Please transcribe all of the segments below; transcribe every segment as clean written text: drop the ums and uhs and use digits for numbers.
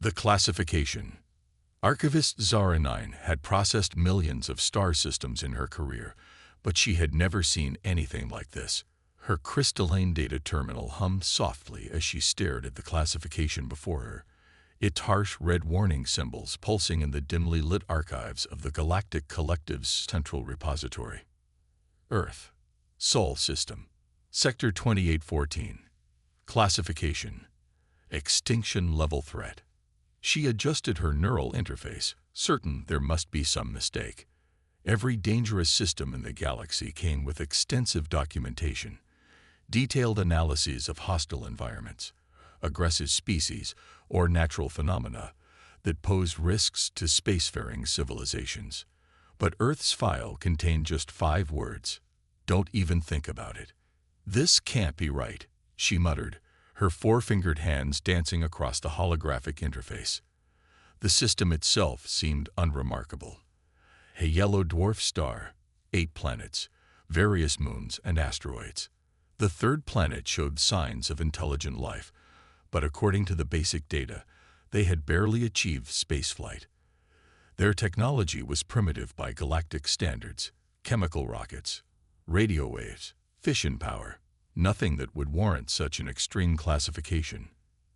The classification. Archivist Zara 9 had processed millions of star systems in her career, but she had never seen anything like this. Her crystalline data terminal hummed softly as she stared at the classification before her, its harsh red warning symbols pulsing in the dimly lit archives of the Galactic Collective's central repository. Earth. Sol System. Sector 2814. Classification. Extinction level threat. She adjusted her neural interface, certain there must be some mistake. Every dangerous system in the galaxy came with extensive documentation, detailed analyses of hostile environments, aggressive species, or natural phenomena that posed risks to spacefaring civilizations. But Earth's file contained just 5 words. Don't even think about it. This can't be right, she muttered, her 4-fingered hands dancing across the holographic interface. The system itself seemed unremarkable. A yellow dwarf star, 8 planets, various moons and asteroids. The 3rd planet showed signs of intelligent life, but according to the basic data, they had barely achieved spaceflight. Their technology was primitive by galactic standards: chemical rockets, radio waves, fission power, nothing that would warrant such an extreme classification.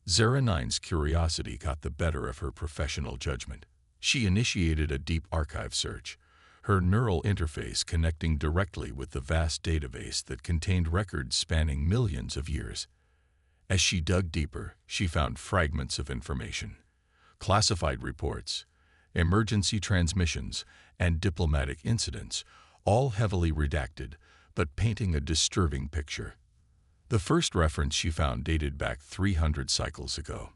Zara 9's curiosity got the better of her professional judgment. She initiated a deep archive search, her neural interface connecting directly with the vast database that contained records spanning millions of years. As she dug deeper, she found fragments of information, classified reports, emergency transmissions, and diplomatic incidents, all heavily redacted, but painting a disturbing picture. The first reference she found dated back 300 cycles ago.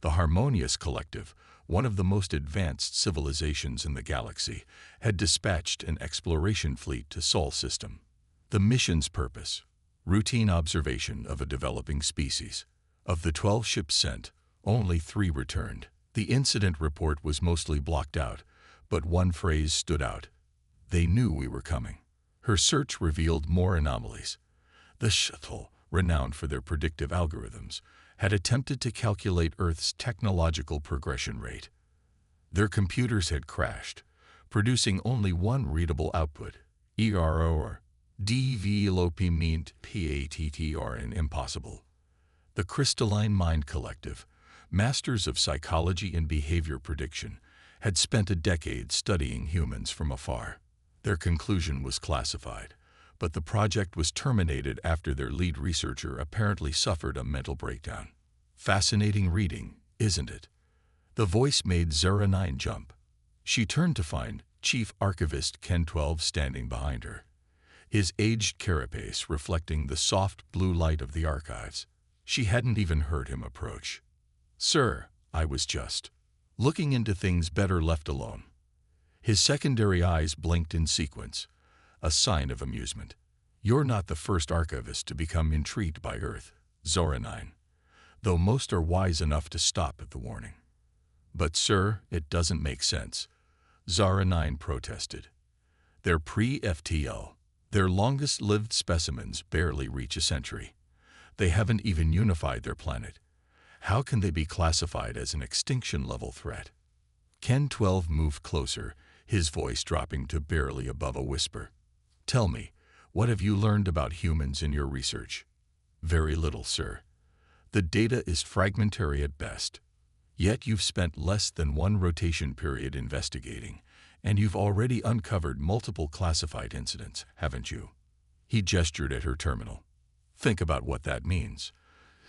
The Harmonious Collective, one of the most advanced civilizations in the galaxy, had dispatched an exploration fleet to Sol System. The mission's purpose: routine observation of a developing species. Of the 12 ships sent, only 3 returned. The incident report was mostly blocked out, but one phrase stood out: they knew we were coming. Her search revealed more anomalies. The shuttle, renowned for their predictive algorithms, had attempted to calculate Earth's technological progression rate. Their computers had crashed, producing only one readable output: ERO or development pattern impossible. The Crystalline Mind Collective, masters of psychology and behavior prediction, had spent a decade studying humans from afar. Their conclusion was classified, but the project was terminated after their lead researcher apparently suffered a mental breakdown. Fascinating reading, isn't it? The voice made Zara 9 jump. She turned to find Chief Archivist Ken 12 standing behind her, his aged carapace reflecting the soft blue light of the archives. She hadn't even heard him approach. "Sir, I was just looking into things better left alone." His secondary eyes blinked in sequence, a sign of amusement. "You're not the first archivist to become intrigued by Earth, Zara 9, though most are wise enough to stop at the warning." "But sir, it doesn't make sense," Zara 9 protested. "They're pre-FTL. Their longest-lived specimens barely reach a century. They haven't even unified their planet. How can they be classified as an extinction-level threat?" Ken 12 moved closer, his voice dropping to barely above a whisper. "Tell me, what have you learned about humans in your research?" "Very little, sir. The data is fragmentary at best. Yet you've spent less than 1 rotation period investigating, and you've already uncovered multiple classified incidents, haven't you?" He gestured at her terminal. "Think about what that means.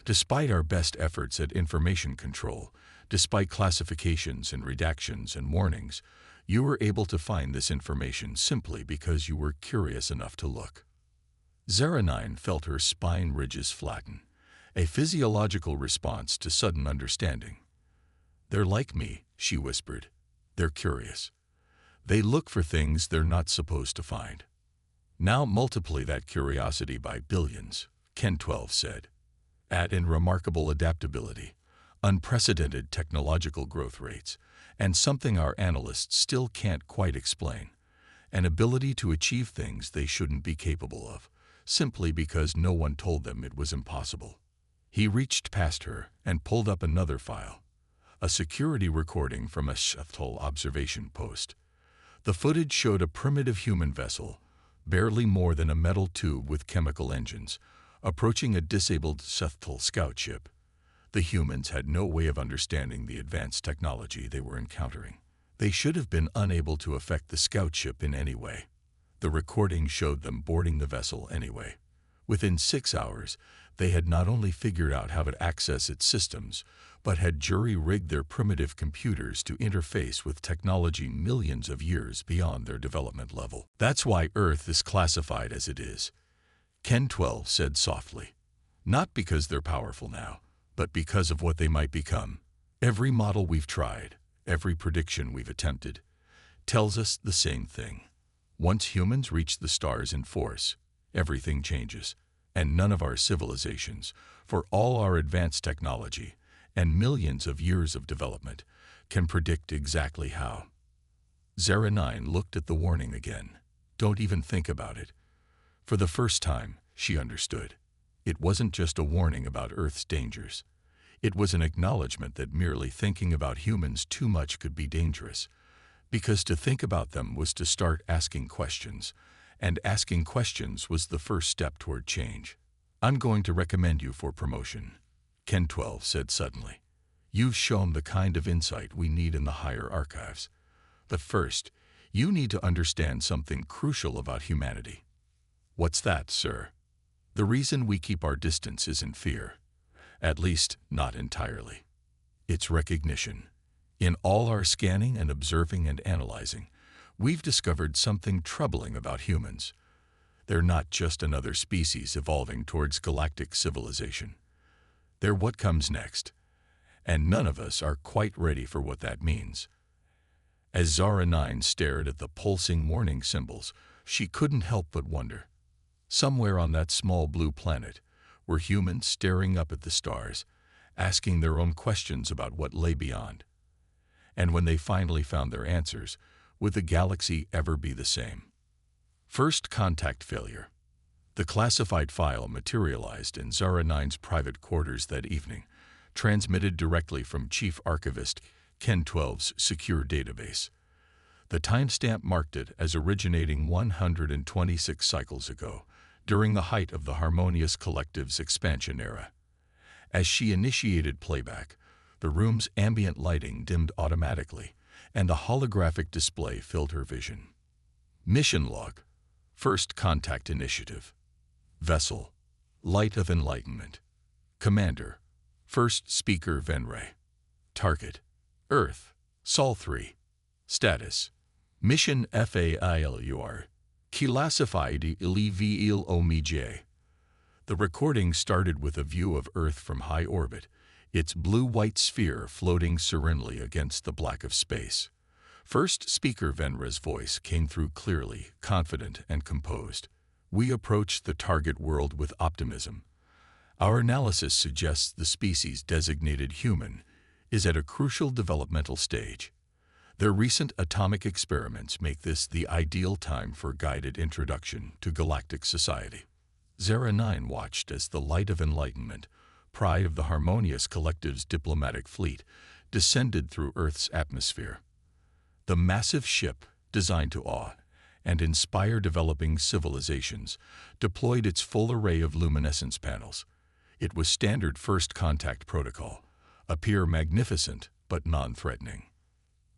Despite our best efforts at information control, despite classifications and redactions and warnings, you were able to find this information simply because you were curious enough to look." Zara 9 felt her spine ridges flatten, a physiological response to sudden understanding. "They're like me," she whispered. "They're curious. They look for things they're not supposed to find." "Now multiply that curiosity by billions," Ken 12 said. "Add in remarkable adaptability, unprecedented technological growth rates, and something our analysts still can't quite explain: an ability to achieve things they shouldn't be capable of, simply because no one told them it was impossible." He reached past her and pulled up another file, a security recording from a shuttle observation post. The footage showed a primitive human vessel, barely more than a metal tube with chemical engines, approaching a disabled shuttle scout ship. The humans had no way of understanding the advanced technology they were encountering. They should have been unable to affect the scout ship in any way. The recording showed them boarding the vessel anyway. Within 6 hours, they had not only figured out how to access its systems, but had jury-rigged their primitive computers to interface with technology millions of years beyond their development level. That's why Earth is classified as it is, Ken 12 said softly. Not because they're powerful now, but because of what they might become. Every model we've tried, every prediction we've attempted, tells us the same thing. Once humans reach the stars in force, everything changes, and none of our civilizations, for all our advanced technology and millions of years of development, can predict exactly how. Zara 9 looked at the warning again. Don't even think about it. For the first time, she understood. It wasn't just a warning about Earth's dangers. It was an acknowledgement that merely thinking about humans too much could be dangerous, because to think about them was to start asking questions, and asking questions was the first step toward change. I'm going to recommend you for promotion, Ken 12 said suddenly. You've shown the kind of insight we need in the higher archives. But first, you need to understand something crucial about humanity. What's that, sir? The reason we keep our distance isn't fear. At least, not entirely. It's recognition. In all our scanning and observing and analyzing, we've discovered something troubling about humans. They're not just another species evolving towards galactic civilization. They're what comes next, and none of us are quite ready for what that means. As Zara 9 stared at the pulsing warning symbols, she couldn't help but wonder. Somewhere on that small blue planet were humans staring up at the stars, asking their own questions about what lay beyond. And when they finally found their answers, would the galaxy ever be the same? First contact failure. The classified file materialized in Zara 9's private quarters that evening, transmitted directly from Chief Archivist Ken 12's secure database. The timestamp marked it as originating 126 cycles ago, during the height of the Harmonious Collective's expansion era. As she initiated playback, the room's ambient lighting dimmed automatically, and a holographic display filled her vision. Mission log. First contact initiative. Vessel. Light of Enlightenment. Commander. First speaker Venre. Target. Earth. Sol 3. Status. Mission FAILUR. Classified il omij. The recording started with a view of Earth from high orbit, its blue-white sphere floating serenely against the black of space. First speaker Venre's voice came through clearly, confident, and composed. We approach the target world with optimism. Our analysis suggests the species designated human is at a crucial developmental stage. Their recent atomic experiments make this the ideal time for guided introduction to galactic society. Zara 9 watched as the Light of Enlightenment, pride of the Harmonious Collective's diplomatic fleet, descended through Earth's atmosphere. The massive ship, designed to awe and inspire developing civilizations, deployed its full array of luminescence panels. It was standard first contact protocol, appear magnificent but non-threatening.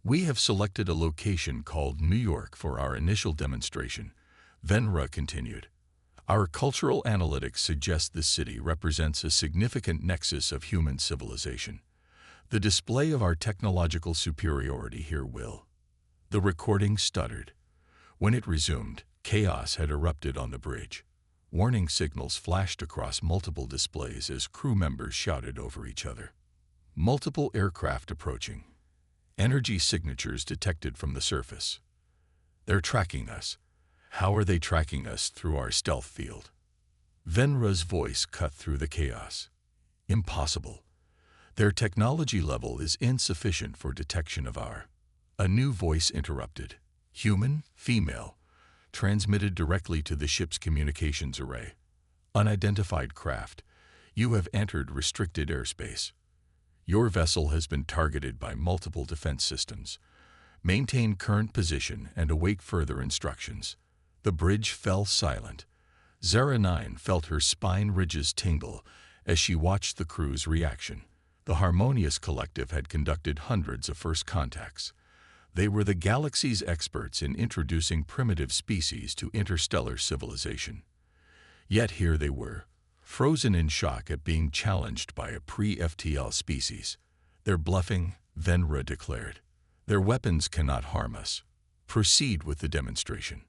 We have selected a location called New York for our initial demonstration, Venre continued. Our cultural analytics suggest this city represents a significant nexus of human civilization. The display of our technological superiority here will. The recording stuttered. When it resumed, chaos had erupted on the bridge. Warning signals flashed across multiple displays as crew members shouted over each other. Multiple aircraft approaching. Energy signatures detected from the surface. They're tracking us. How are they tracking us through our stealth field? Venre's voice cut through the chaos. Impossible. Their technology level is insufficient for detection of our. A new voice interrupted. Human, female, transmitted directly to the ship's communications array. Unidentified craft. You have entered restricted airspace. Your vessel has been targeted by multiple defense systems. Maintain current position and await further instructions. The bridge fell silent. Zara 9 felt her spine ridges tingle as she watched the crew's reaction. The Harmonious Collective had conducted hundreds of first contacts. They were the galaxy's experts in introducing primitive species to interstellar civilization. Yet here they were, frozen in shock at being challenged by a pre-FTL species. "They're bluffing," Venra declared. "Their weapons cannot harm us. Proceed with the demonstration."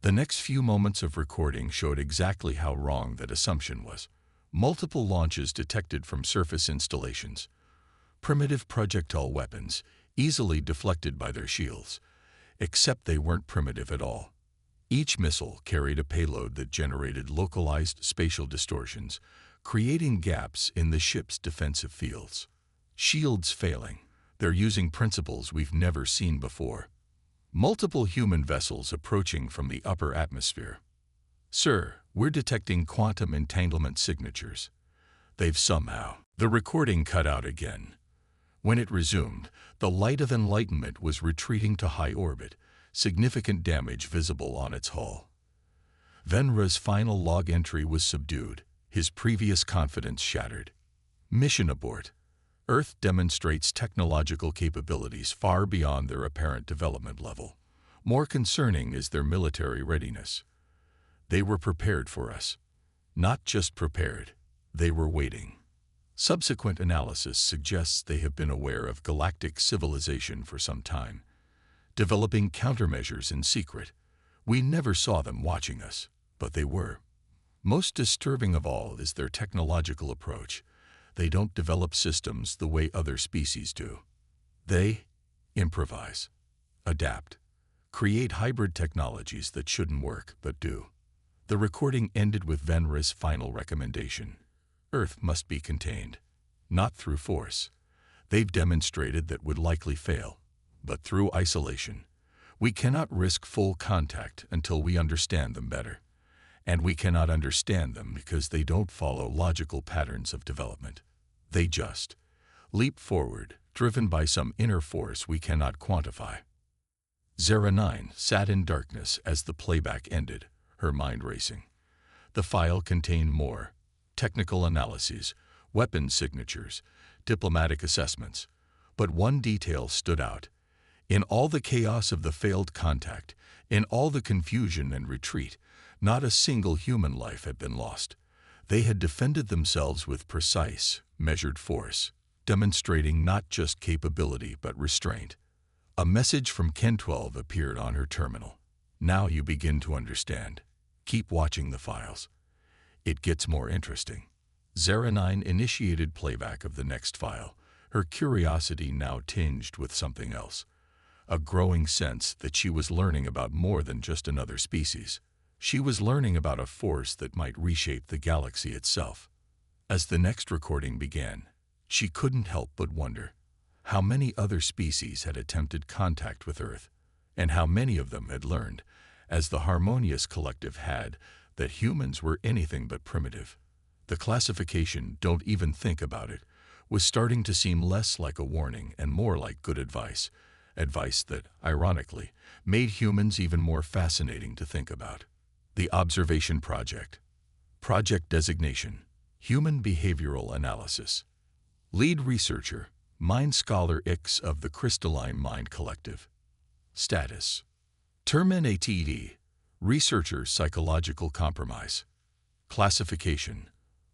The next few moments of recording showed exactly how wrong that assumption was. Multiple launches detected from surface installations. Primitive projectile weapons, easily deflected by their shields. Except they weren't primitive at all. Each missile carried a payload that generated localized spatial distortions, creating gaps in the ship's defensive fields. Shields failing. They're using principles we've never seen before. Multiple human vessels approaching from the upper atmosphere. "Sir, we're detecting quantum entanglement signatures." They've somehow. The recording cut out again. When it resumed, the light of enlightenment was retreating to high orbit, significant damage visible on its hull. Venra's final log entry was subdued, his previous confidence shattered. "Mission abort. Earth demonstrates technological capabilities far beyond their apparent development level. More concerning is their military readiness. They were prepared for us. Not just prepared, they were waiting." Subsequent analysis suggests they have been aware of galactic civilization for some time, developing countermeasures in secret. We never saw them watching us, but they were. Most disturbing of all is their technological approach. They don't develop systems the way other species do. They improvise, adapt, create hybrid technologies that shouldn't work but do. The recording ended with Venra's final recommendation. Earth must be contained, not through force. They've demonstrated that would likely fail, but through isolation. We cannot risk full contact until we understand them better. And we cannot understand them because they don't follow logical patterns of development. They just leap forward, driven by some inner force we cannot quantify. Zara 9 sat in darkness as the playback ended, her mind racing. The file contained more technical analyses, weapon signatures, diplomatic assessments. But one detail stood out. In all the chaos of the failed contact, in all the confusion and retreat, not a single human life had been lost. They had defended themselves with precise, measured force, demonstrating not just capability but restraint. A message from Ken 12 appeared on her terminal. "Now you begin to understand. Keep watching the files. It gets more interesting." Zara 9 initiated playback of the next file, her curiosity now tinged with something else. A growing sense that she was learning about more than just another species. She was learning about a force that might reshape the galaxy itself. As the next recording began, she couldn't help but wonder how many other species had attempted contact with Earth, and how many of them had learned, as the Harmonious Collective had, that humans were anything but primitive. The classification, "don't even think about it," was starting to seem less like a warning and more like good advice. Advice that, ironically, made humans even more fascinating to think about. The Observation Project. Project designation: Human Behavioral Analysis. Lead researcher: Mind Scholar X of the Crystalline Mind Collective. Status: Terminated. Researcher Psychological Compromise. Classification: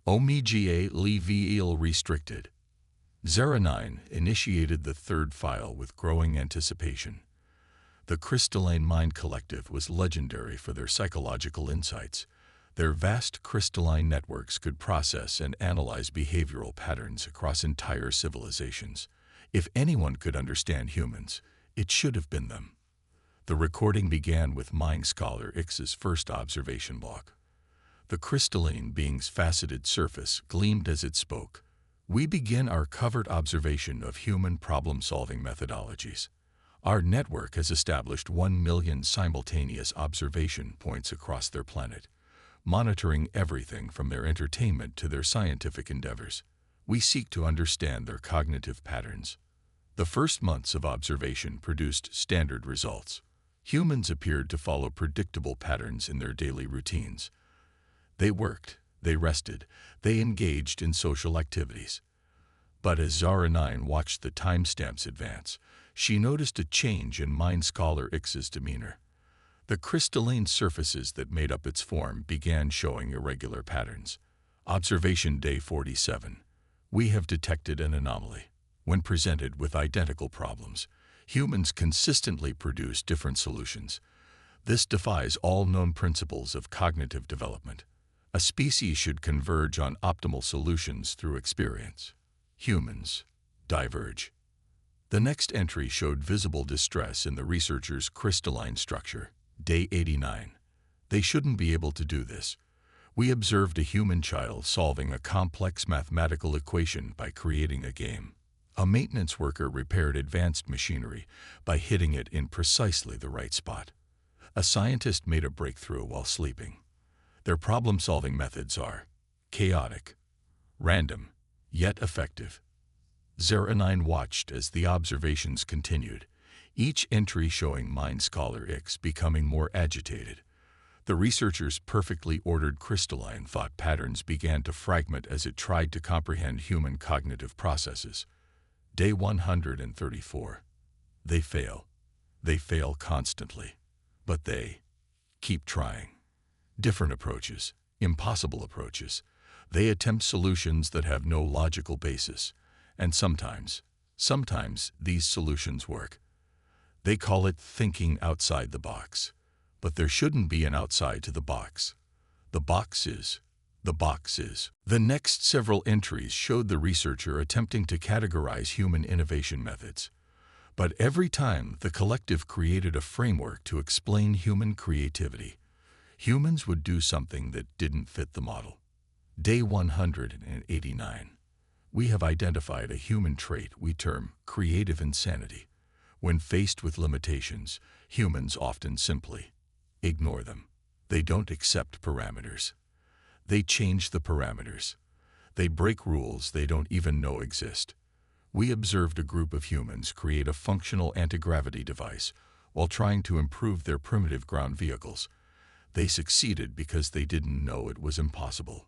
Omega Level Restricted. Zara 9 initiated the third file with growing anticipation. The Crystalline Mind Collective was legendary for their psychological insights. Their vast crystalline networks could process and analyze behavioral patterns across entire civilizations. If anyone could understand humans, it should have been them. The recording began with Mind Scholar X's first observation log. The crystalline being's faceted surface gleamed as it spoke. "We begin our covert observation of human problem-solving methodologies. Our network has established 1 million simultaneous observation points across their planet, monitoring everything from their entertainment to their scientific endeavors. We seek to understand their cognitive patterns. The first months of observation produced standard results. Humans appeared to follow predictable patterns in their daily routines. They worked, they rested, they engaged in social activities. But as Zara 9 watched the timestamps advance, she noticed a change in Mind Scholar X's demeanor. The crystalline surfaces that made up its form began showing irregular patterns. Observation Day 47. We have detected an anomaly. When presented with identical problems, humans consistently produce different solutions. This defies all known principles of cognitive development. A species should converge on optimal solutions through experience. Humans diverge. The next entry showed visible distress in the researchers' crystalline structure. Day 89. They shouldn't be able to do this. We observed a human child solving a complex mathematical equation by creating a game. A maintenance worker repaired advanced machinery by hitting it in precisely the right spot. A scientist made a breakthrough while sleeping. Their problem-solving methods are chaotic, random, yet effective. Zara 9 watched as the observations continued, each entry showing Mind Scholar X becoming more agitated. The researchers' perfectly ordered crystalline thought patterns began to fragment as it tried to comprehend human cognitive processes. Day 134. They fail. They fail constantly. But they keep trying. Different approaches, impossible approaches. They attempt solutions that have no logical basis. And sometimes these solutions work. They call it thinking outside the box. But there shouldn't be an outside to the box. The box is. The next several entries showed the researcher attempting to categorize human innovation methods. But every time the collective created a framework to explain human creativity, humans would do something that didn't fit the model. Day 189. We have identified a human trait we term creative insanity. When faced with limitations, humans often simply ignore them. They don't accept parameters. They change the parameters. They break rules they don't even know exist. We observed a group of humans create a functional anti-gravity device while trying to improve their primitive ground vehicles. They succeeded because they didn't know it was impossible.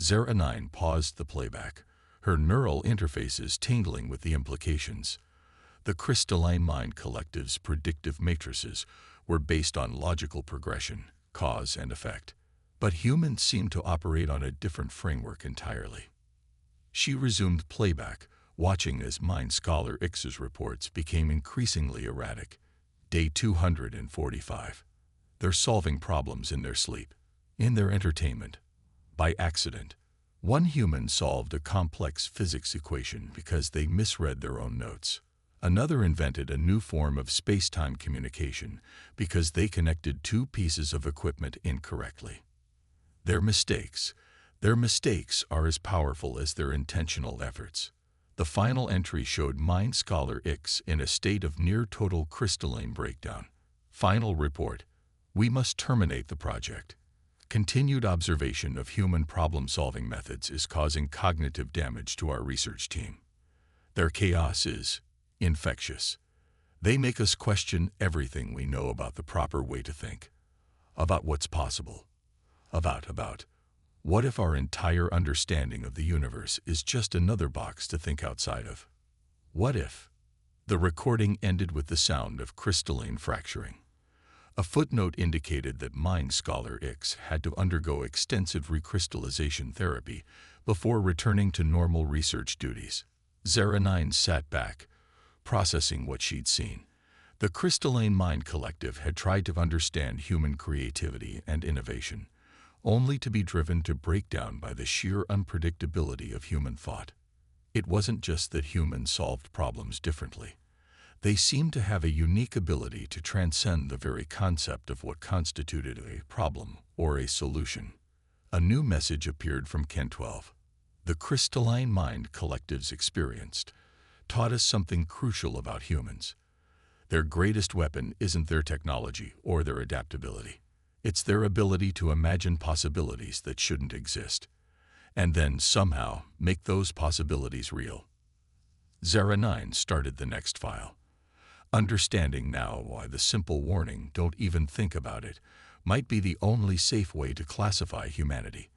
Zara 9 paused the playback, her neural interfaces tingling with the implications. The crystalline mind collective's predictive matrices were based on logical progression, cause and effect. But humans seemed to operate on a different framework entirely. She resumed playback, watching as Mind Scholar X's reports became increasingly erratic. Day 245. They're solving problems in their sleep, in their entertainment, by accident. One human solved a complex physics equation because they misread their own notes. Another invented a new form of space-time communication because they connected two pieces of equipment incorrectly. Their mistakes are as powerful as their intentional efforts. The final entry showed Mind Scholar X in a state of near-total crystalline breakdown. Final report. We must terminate the project. Continued observation of human problem-solving methods is causing cognitive damage to our research team. Their chaos is infectious. They make us question everything we know about the proper way to think, about what's possible, about what if our entire understanding of the universe is just another box to think outside of? What if? The recording ended with the sound of crystalline fracturing. A footnote indicated that Mind Scholar X had to undergo extensive recrystallization therapy before returning to normal research duties. Zara 9 sat back, processing what she'd seen. The crystalline mind collective had tried to understand human creativity and innovation, only to be driven to breakdown by the sheer unpredictability of human thought. It wasn't just that humans solved problems differently. They seemed to have a unique ability to transcend the very concept of what constituted a problem or a solution. A new message appeared from Ken 12. The crystalline mind collectives experienced taught us something crucial about humans. Their greatest weapon isn't their technology or their adaptability. It's their ability to imagine possibilities that shouldn't exist. and then somehow make those possibilities real. Zara 9 started the next file. Understanding now why the simple warning, "Don't even think about it," might be the only safe way to classify humanity.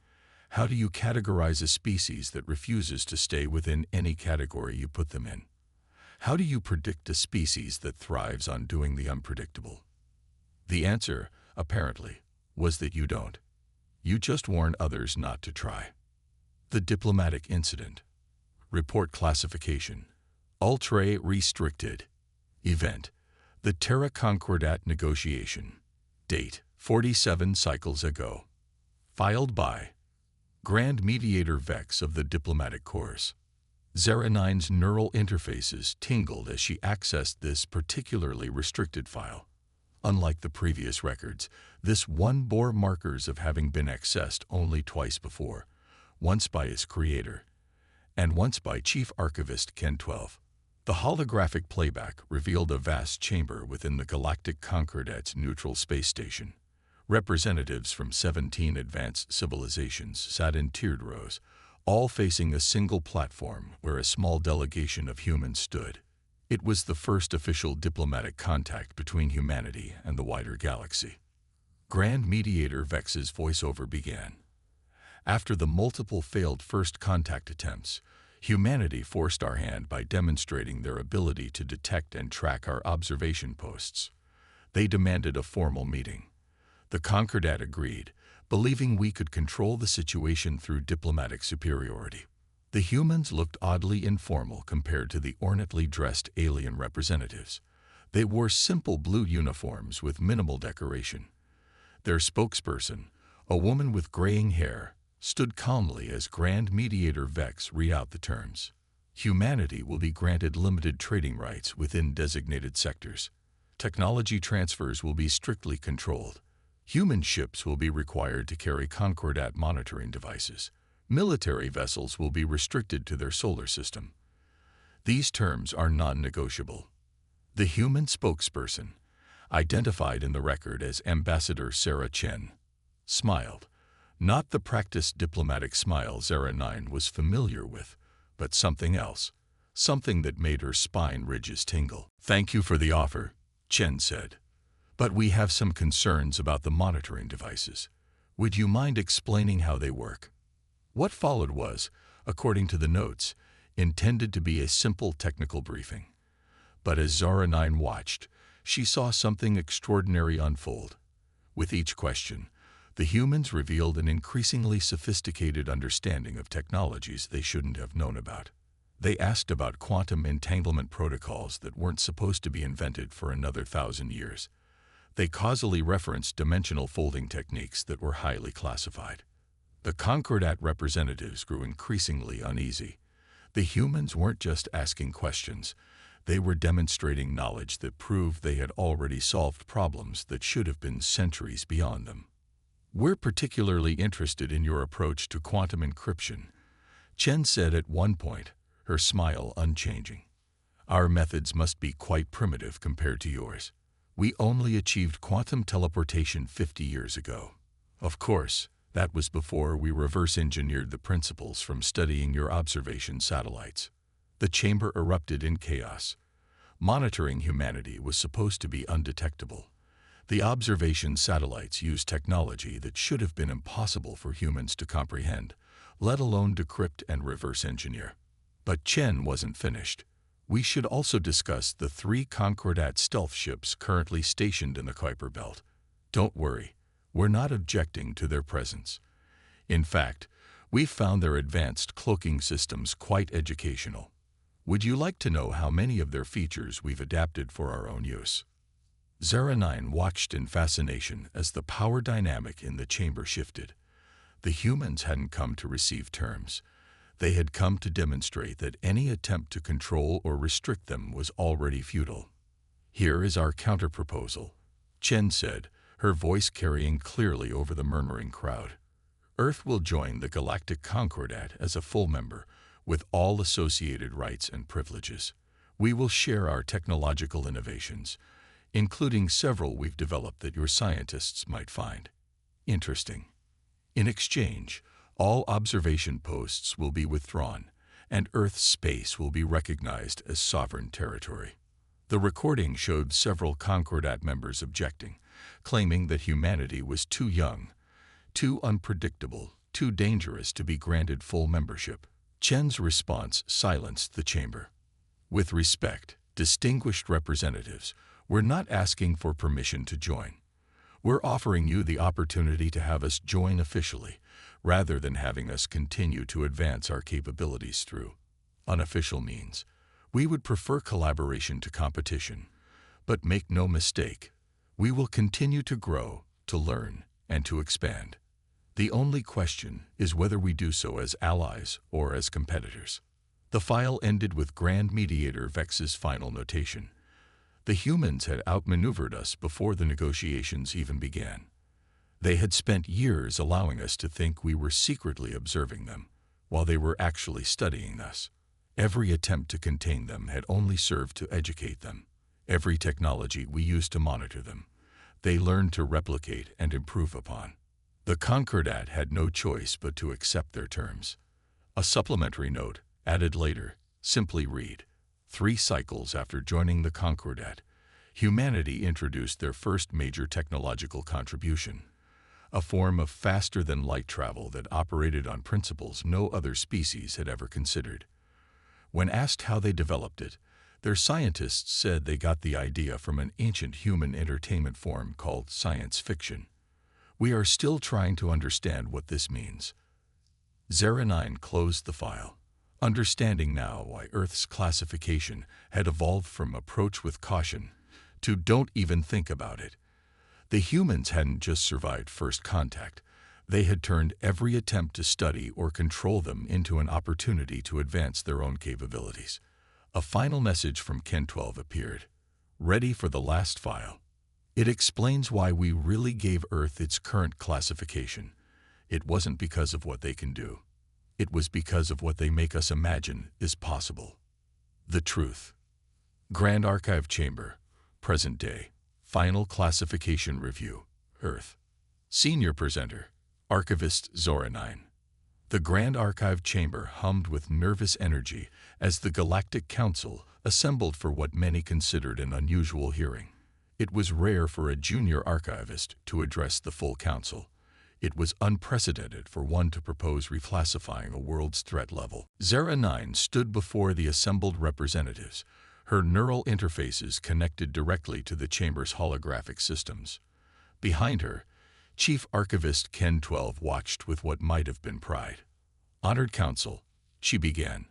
How do you categorize a species that refuses to stay within any category you put them in? How do you predict a species that thrives on doing the unpredictable? The answer, apparently, was that you don't. You just warn others not to try. The diplomatic incident. Report classification. Ultra restricted. Event. The Terra Concordat negotiation. Date. 47 cycles ago. Filed by Grand Mediator Vex of the Diplomatic Corps. Zara 9's neural interfaces tingled as she accessed this particularly restricted file. Unlike the previous records, this one bore markers of having been accessed only twice before, once by its creator, and once by Chief Archivist Ken 12. The holographic playback revealed a vast chamber within the Galactic Concordat's neutral space station. Representatives from 17 advanced civilizations sat in tiered rows, all facing a single platform where a small delegation of humans stood. It was the first official diplomatic contact between humanity and the wider galaxy. Grand Mediator Vex's voiceover began. After the multiple failed first contact attempts, humanity forced our hand by demonstrating their ability to detect and track our observation posts. They demanded a formal meeting. The Concordat agreed, believing we could control the situation through diplomatic superiority. The humans looked oddly informal compared to the ornately dressed alien representatives. They wore simple blue uniforms with minimal decoration. Their spokesperson, a woman with graying hair, stood calmly as Grand Mediator Vex read out the terms. Humanity will be granted limited trading rights within designated sectors. Technology transfers will be strictly controlled. Human ships will be required to carry Concordat monitoring devices. Military vessels will be restricted to their solar system. These terms are non-negotiable. The human spokesperson, identified in the record as Ambassador Sarah Chen, smiled. Not the practiced diplomatic smile Zara 9 was familiar with, but something else, something that made her spine ridges tingle. "Thank you for the offer," Chen said. "But we have some concerns about the monitoring devices. Would you mind explaining how they work?" What followed was, according to the notes, intended to be a simple technical briefing. But as Zara 9 watched, she saw something extraordinary unfold. With each question, the humans revealed an increasingly sophisticated understanding of technologies they shouldn't have known about. They asked about quantum entanglement protocols that weren't supposed to be invented for another 1,000 years. They causally referenced dimensional folding techniques that were highly classified. The Concordat representatives grew increasingly uneasy. The humans weren't just asking questions. They were demonstrating knowledge that proved they had already solved problems that should have been centuries beyond them. "We're particularly interested in your approach to quantum encryption," Chen said at one point, her smile unchanging. "Our methods must be quite primitive compared to yours. We only achieved quantum teleportation 50 years ago. Of course, that was before we reverse-engineered the principles from studying your observation satellites." The chamber erupted in chaos. Monitoring humanity was supposed to be undetectable. The observation satellites used technology that should have been impossible for humans to comprehend, let alone decrypt and reverse-engineer. But Chen wasn't finished. "We should also discuss the 3 Concordat stealth ships currently stationed in the Kuiper Belt. Don't worry. We're not objecting to their presence. In fact, we've found their advanced cloaking systems quite educational. Would you like to know how many of their features we've adapted for our own use?" Zara 9 watched in fascination as the power dynamic in the chamber shifted. The humans hadn't come to receive terms. They had come to demonstrate that any attempt to control or restrict them was already futile. "Here is our counterproposal," Chen said, her voice carrying clearly over the murmuring crowd. "Earth will join the Galactic Concordat as a full member, with all associated rights and privileges. We will share our technological innovations, including several we've developed that your scientists might find interesting. In exchange, All observation posts will be withdrawn, and Earth's space will be recognized as sovereign territory. The recording showed several Concordat members objecting, claiming that humanity was too young, too unpredictable, too dangerous to be granted full membership. Chen's response silenced the chamber. With respect, distinguished representatives, we're not asking for permission to join. We're offering you the opportunity to have us join officially, rather than having us continue to advance our capabilities through unofficial means. We would prefer collaboration to competition, but make no mistake, we will continue to grow, to learn, and to expand. The only question is whether we do so as allies or as competitors. The file ended with Grand Mediator Vex's final notation. The humans had outmaneuvered us before the negotiations even began. They had spent years allowing us to think we were secretly observing them, while they were actually studying us. Every attempt to contain them had only served to educate them. Every technology we used to monitor them, they learned to replicate and improve upon. The Concordat had no choice but to accept their terms. A supplementary note, added later, simply read, 3 cycles after joining the Concordat, humanity introduced their first major technological contribution, a form of faster-than-light travel that operated on principles no other species had ever considered. When asked how they developed it, their scientists said they got the idea from an ancient human entertainment form called science fiction. We are still trying to understand what this means. Zera-9 closed the file, understanding now why Earth's classification had evolved from approach with caution to don't even think about it. The humans hadn't just survived first contact. They had turned every attempt to study or control them into an opportunity to advance their own capabilities. A final message from Ken 12 appeared, ready for the last file. It explains why we really gave Earth its current classification. It wasn't because of what they can do. It was because of what they make us imagine is possible. The truth. Grand Archive Chamber, present day, final classification review, Earth. Senior presenter, Archivist Zora-9. The Grand Archive Chamber hummed with nervous energy as the Galactic Council assembled for what many considered an unusual hearing. It was rare for a junior archivist to address the full council. It was unprecedented for one to propose reclassifying a world's threat level. Zera-9 stood before the assembled representatives, her neural interfaces connected directly to the chamber's holographic systems. Behind her, Chief Archivist Ken 12 watched with what might have been pride. Honored Council, she began,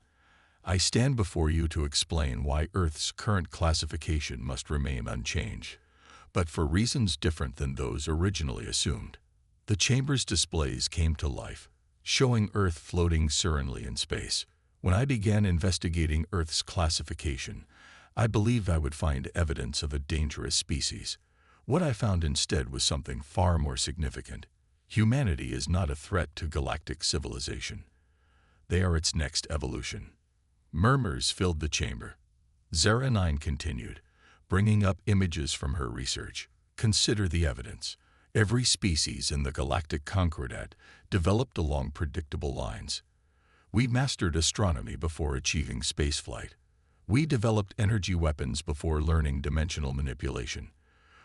I stand before you to explain why Earth's current classification must remain unchanged, but for reasons different than those originally assumed. The chamber's displays came to life, showing Earth floating serenely in space. When I began investigating Earth's classification, I believed I would find evidence of a dangerous species. What I found instead was something far more significant. Humanity is not a threat to galactic civilization. They are its next evolution. Murmurs filled the chamber. Zera-9 continued, bringing up images from her research. Consider the evidence. Every species in the Galactic Concordat developed along predictable lines. We mastered astronomy before achieving spaceflight. We developed energy weapons before learning dimensional manipulation.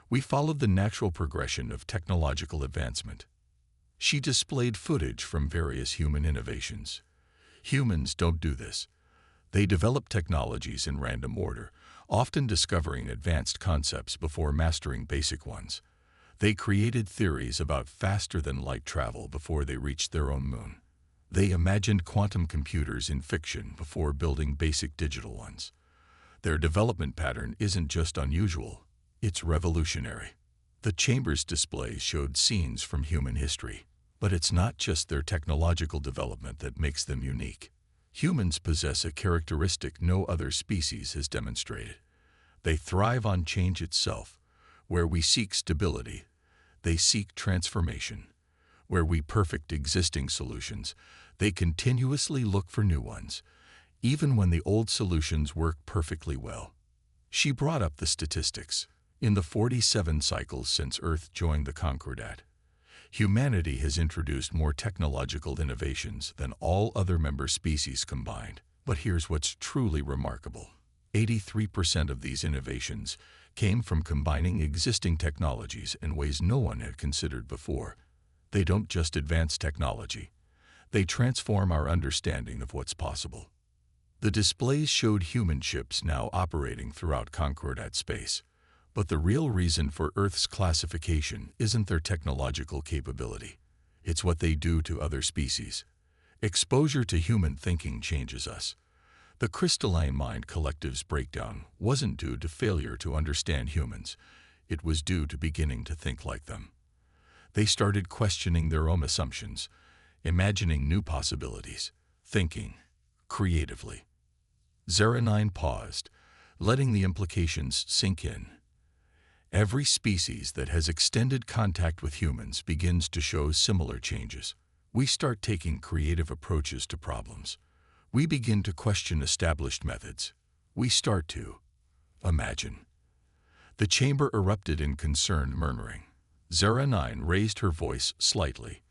We followed the natural progression of technological advancement. She displayed footage from various human innovations. Humans don't do this. They develop technologies in random order, often discovering advanced concepts before mastering basic ones. They created theories about faster-than-light travel before they reached their own moon. They imagined quantum computers in fiction before building basic digital ones. Their development pattern isn't just unusual, it's revolutionary. The chamber's display showed scenes from human history, but it's not just their technological development that makes them unique. Humans possess a characteristic no other species has demonstrated. They thrive on change itself. Where we seek stability, they seek transformation. Where we perfect existing solutions, they continuously look for new ones, even when the old solutions work perfectly well. She brought up the statistics. In the 47 cycles since Earth joined the Concordat, Humanity has introduced more technological innovations than all other member species combined. But here's what's truly remarkable. 83% of these innovations came from combining existing technologies in ways no one had considered before. They don't just advance technology. They transform our understanding of what's possible. The displays showed human ships now operating throughout Concordat space. But the real reason for Earth's classification isn't their technological capability. It's what they do to other species. Exposure to human thinking changes us. The crystalline mind collective's breakdown wasn't due to failure to understand humans. It was due to beginning to think like them. They started questioning their own assumptions, imagining new possibilities, thinking creatively. Zara 9 paused, letting the implications sink in. Every species that has extended contact with humans begins to show similar changes. We start taking creative approaches to problems. We begin to question established methods. We start to imagine. The chamber erupted in concerned murmuring. Zara 9 raised her voice slightly.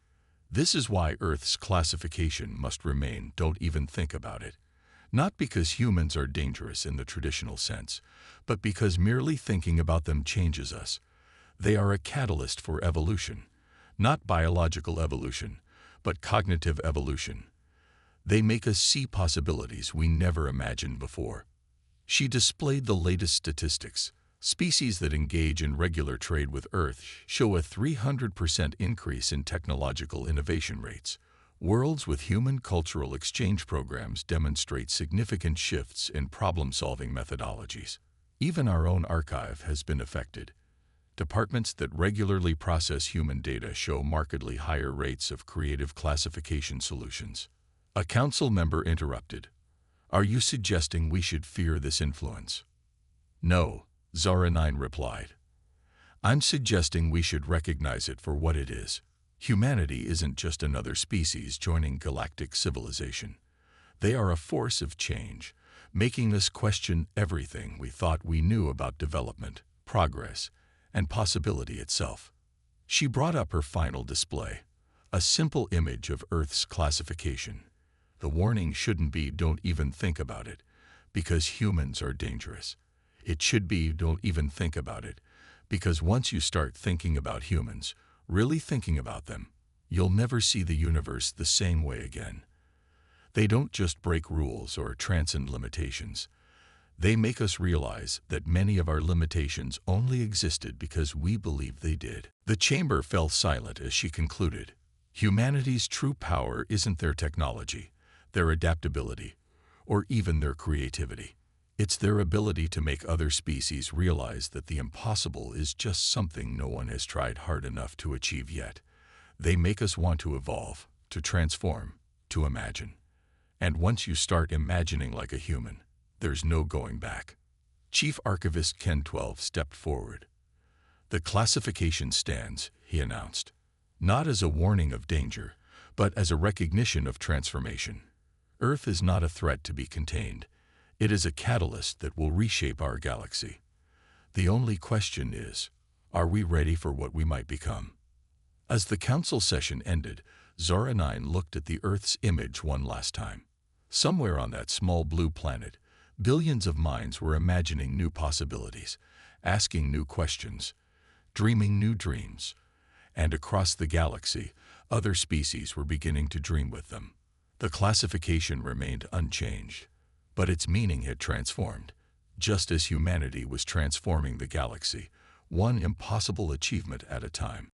This is why Earth's classification must remain. Don't even think about it. Not because humans are dangerous in the traditional sense, but because merely thinking about them changes us. They are a catalyst for evolution, not biological evolution, but cognitive evolution. They make us see possibilities we never imagined before. She displayed the latest statistics. Species that engage in regular trade with Earth show a 300% increase in technological innovation rates. Worlds with human cultural exchange programs demonstrate significant shifts in problem-solving methodologies. Even our own archive has been affected. Departments that regularly process human data show markedly higher rates of creative classification solutions. A council member interrupted. Are you suggesting we should fear this influence? No, Zara 9 replied. I'm suggesting we should recognize it for what it is. Humanity isn't just another species joining galactic civilization. They are a force of change, making us question everything we thought we knew about development, progress, and possibility itself. She brought up her final display, a simple image of Earth's classification. The warning shouldn't be "don't even think about it," because humans are dangerous. It should be "don't even think about it," because once you start thinking about humans, really thinking about them, you'll never see the universe the same way again. They don't just break rules or transcend limitations. They make us realize that many of our limitations only existed because we believed they did. The chamber fell silent as she concluded. Humanity's true power isn't their technology, their adaptability, or even their creativity. It's their ability to make other species realize that the impossible is just something no one has tried hard enough to achieve yet. They make us want to evolve, to transform, to imagine. And once you start imagining like a human, there's no going back. Chief Archivist Ken 12 stepped forward. The classification stands, he announced, not as a warning of danger, but as a recognition of transformation. Earth is not a threat to be contained. It is a catalyst that will reshape our galaxy. The only question is, are we ready for what we might become? As the council session ended, Zara 9 looked at the Earth's image one last time. Somewhere on that small blue planet, billions of minds were imagining new possibilities, asking new questions, dreaming new dreams. And across the galaxy, other species were beginning to dream with them. The classification remained unchanged, but its meaning had transformed, just as humanity was transforming the galaxy, one impossible achievement at a time.